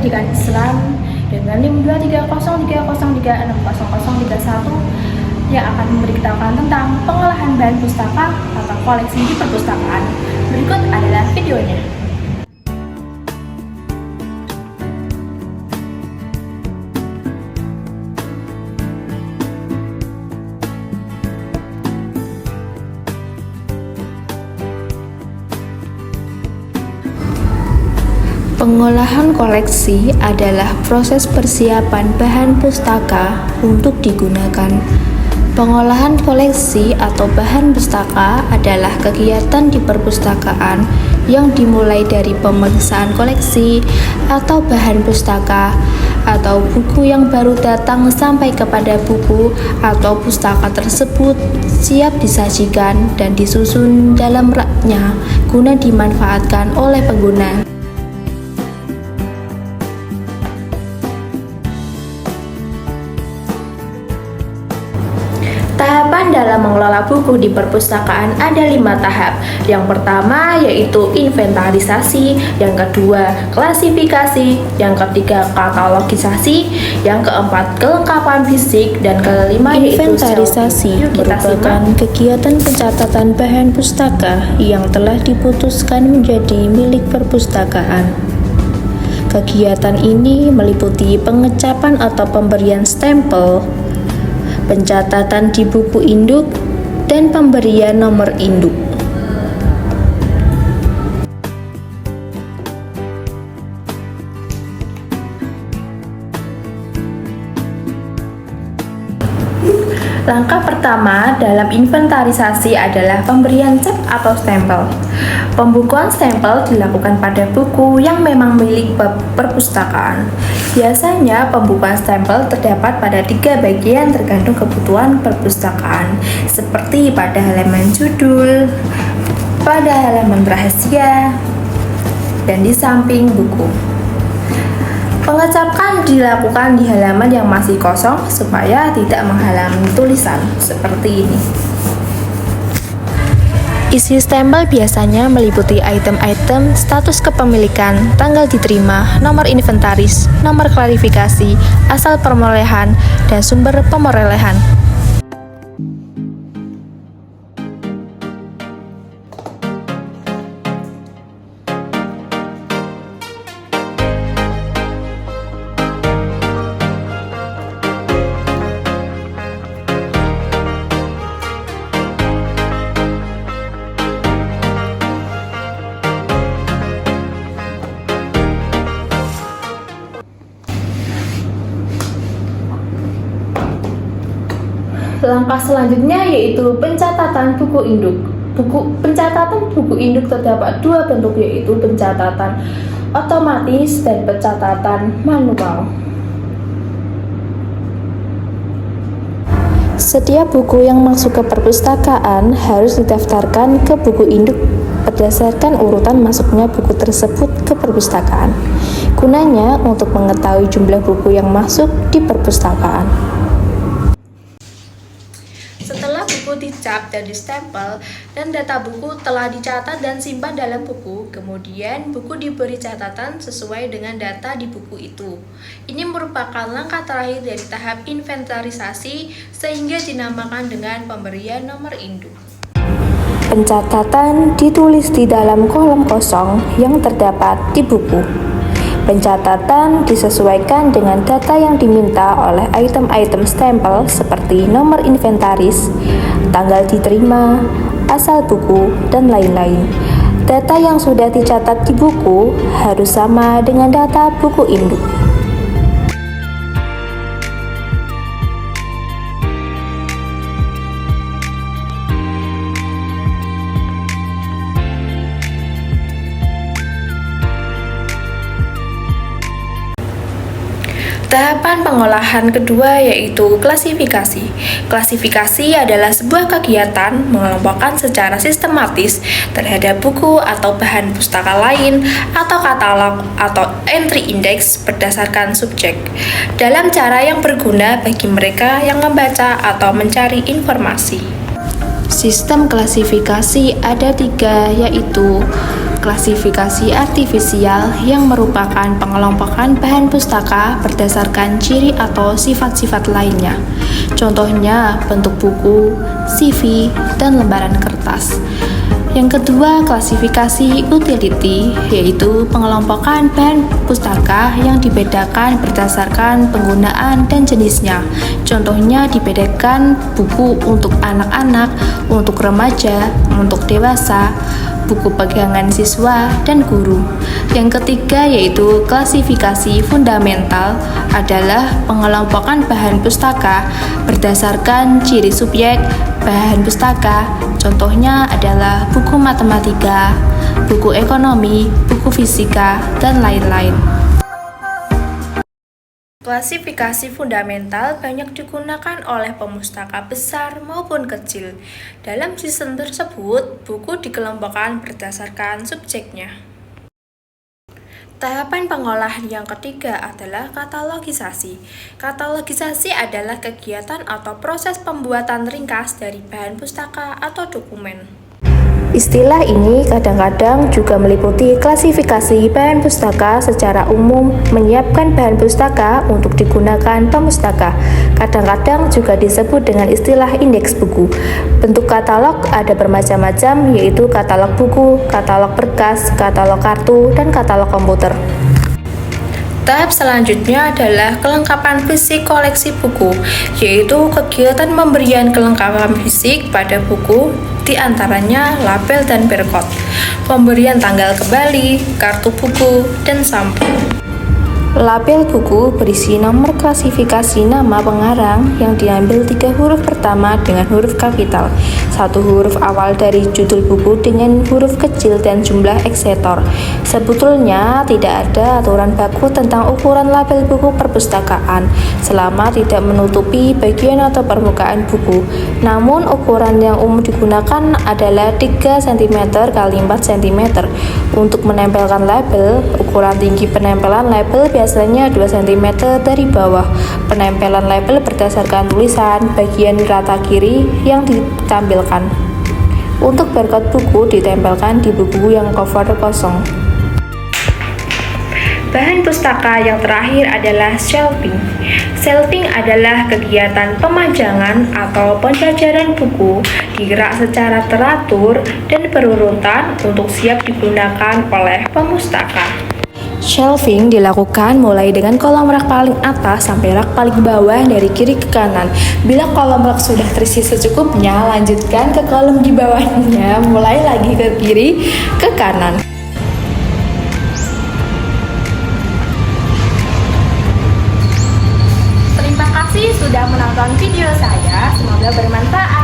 Pendidikan Islam dengan NIM 23030306031 yang akan memberitahukan tentang pengolahan bahan pustaka atau koleksi di perpustakaan. Berikut adalah videonya. Pengolahan koleksi adalah proses persiapan bahan pustaka untuk digunakan. Pengolahan koleksi atau bahan pustaka adalah kegiatan di perpustakaan yang dimulai dari pemeriksaan koleksi atau bahan pustaka atau buku yang baru datang sampai kepada buku atau pustaka tersebut siap disajikan dan disusun dalam raknya guna dimanfaatkan oleh pengguna. Tahapan dalam mengelola buku di perpustakaan ada 5 tahap. Yang pertama yaitu inventarisasi, yang kedua klasifikasi, yang ketiga katalogisasi, yang keempat kelengkapan fisik, dan kelima yaitu inventarisasi merupakan kegiatan pencatatan bahan pustaka yang telah diputuskan menjadi milik perpustakaan. Kegiatan ini meliputi pengecapan atau pemberian stempel, pencatatan di buku induk, dan pemberian nomor induk. Langkah pertama dalam inventarisasi adalah pemberian cap atau stempel. Pembukuan stempel dilakukan pada buku yang memang milik perpustakaan. Biasanya pembukuan stempel terdapat pada 3 bagian tergantung kebutuhan perpustakaan, seperti pada halaman judul, pada halaman rahasia, dan di samping buku. Pengecapan dilakukan di halaman yang masih kosong supaya tidak menghalangi tulisan seperti ini. Isi stempel biasanya meliputi item-item, status kepemilikan, tanggal diterima, nomor inventaris, nomor klarifikasi, asal perolehan, dan sumber perolehan. Langkah selanjutnya yaitu pencatatan buku induk. Pencatatan buku induk terdapat 2 bentuk, yaitu pencatatan otomatis dan pencatatan manual. Setiap buku yang masuk ke perpustakaan harus didaftarkan ke buku induk berdasarkan urutan masuknya buku tersebut ke perpustakaan. Gunanya untuk mengetahui jumlah buku yang masuk di perpustakaan. Setelah buku dicap dan distempel dan data buku telah dicatat dan simpan dalam buku, kemudian buku diberi catatan sesuai dengan data di buku itu. Ini merupakan langkah terakhir dari tahap inventarisasi sehingga dinamakan dengan pemberian nomor induk. Pencatatan ditulis di dalam kolom kosong yang terdapat di buku. Pencatatan disesuaikan dengan data yang diminta oleh item-item stempel seperti nomor inventaris, tanggal diterima, asal buku, dan lain-lain. Data yang sudah dicatat di buku harus sama dengan data buku induk. Tahapan pengolahan kedua yaitu klasifikasi. Klasifikasi adalah sebuah kegiatan mengelompokkan secara sistematis terhadap buku atau bahan pustaka lain atau katalog atau entry index berdasarkan subjek dalam cara yang berguna bagi mereka yang membaca atau mencari informasi. Sistem klasifikasi ada 3, yaitu Klasifikasi artifisial yang merupakan pengelompokan bahan pustaka berdasarkan ciri atau sifat-sifat lainnya. Contohnya bentuk buku, CV, dan lembaran kertas. Yang kedua, klasifikasi utility, yaitu pengelompokan bahan pustaka yang dibedakan berdasarkan penggunaan dan jenisnya. Contohnya dibedakan buku untuk anak-anak, untuk remaja, untuk dewasa, buku pegangan siswa, dan guru. Yang ketiga yaitu klasifikasi fundamental adalah pengelompokan bahan pustaka berdasarkan ciri subjek bahan pustaka. Contohnya adalah buku matematika, buku ekonomi, buku fisika, dan lain-lain. Klasifikasi fundamental banyak digunakan oleh pemustaka besar maupun kecil. Dalam sistem tersebut, buku dikelompokkan berdasarkan subjeknya. Tahapan pengolahan yang ketiga adalah katalogisasi. Katalogisasi adalah kegiatan atau proses pembuatan ringkas dari bahan pustaka atau dokumen. Istilah ini kadang-kadang juga meliputi klasifikasi bahan pustaka secara umum, menyiapkan bahan pustaka untuk digunakan pemustaka. Kadang-kadang juga disebut dengan istilah indeks buku. Bentuk katalog ada bermacam-macam, yaitu katalog buku, katalog berkas, katalog kartu, dan katalog komputer. Tahap selanjutnya adalah kelengkapan fisik koleksi buku, yaitu kegiatan pemberian kelengkapan fisik pada buku, di antaranya label dan barcode, pemberian tanggal kembali, kartu buku, dan sampul. Label buku berisi nomor klasifikasi nama pengarang yang diambil 3 huruf pertama dengan huruf kapital, 1 huruf awal dari judul buku dengan huruf kecil dan jumlah eksetor. Sebetulnya tidak ada aturan baku tentang ukuran label buku perpustakaan selama tidak menutupi bagian atau permukaan buku. Namun ukuran yang umum digunakan adalah 3 cm x 4 cm. Untuk menempelkan label, ukuran tinggi penempelan label biasanya 2 cm dari bawah. Penempelan label berdasarkan tulisan bagian rata kiri yang ditampilkan. Untuk barcode buku ditempelkan di buku yang cover kosong. Bahan pustaka yang terakhir adalah shelving. Shelving adalah kegiatan pemajangan atau penjajaran buku di rak secara teratur dan berurutan untuk siap digunakan oleh pemustaka. Shelving dilakukan mulai dengan kolom rak paling atas sampai rak paling bawah dari kiri ke kanan. Bila kolom rak sudah terisi secukupnya, lanjutkan ke kolom di bawahnya, mulai lagi ke kiri ke kanan. Terima kasih sudah menonton video saya, semoga bermanfaat.